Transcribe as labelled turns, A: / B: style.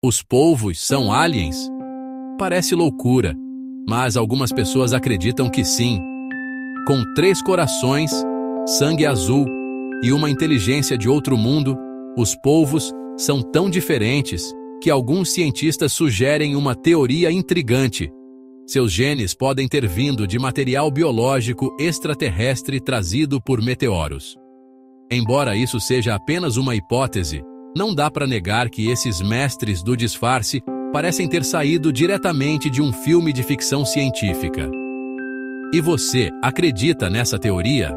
A: Os polvos são aliens? Parece loucura, mas algumas pessoas acreditam que sim. Com 3 corações, sangue azul e uma inteligência de outro mundo, os polvos são tão diferentes que alguns cientistas sugerem uma teoria intrigante. Seus genes podem ter vindo de material biológico extraterrestre trazido por meteoros. Embora isso seja apenas uma hipótese, não dá para negar que esses mestres do disfarce parecem ter saído diretamente de um filme de ficção científica. E você acredita nessa teoria?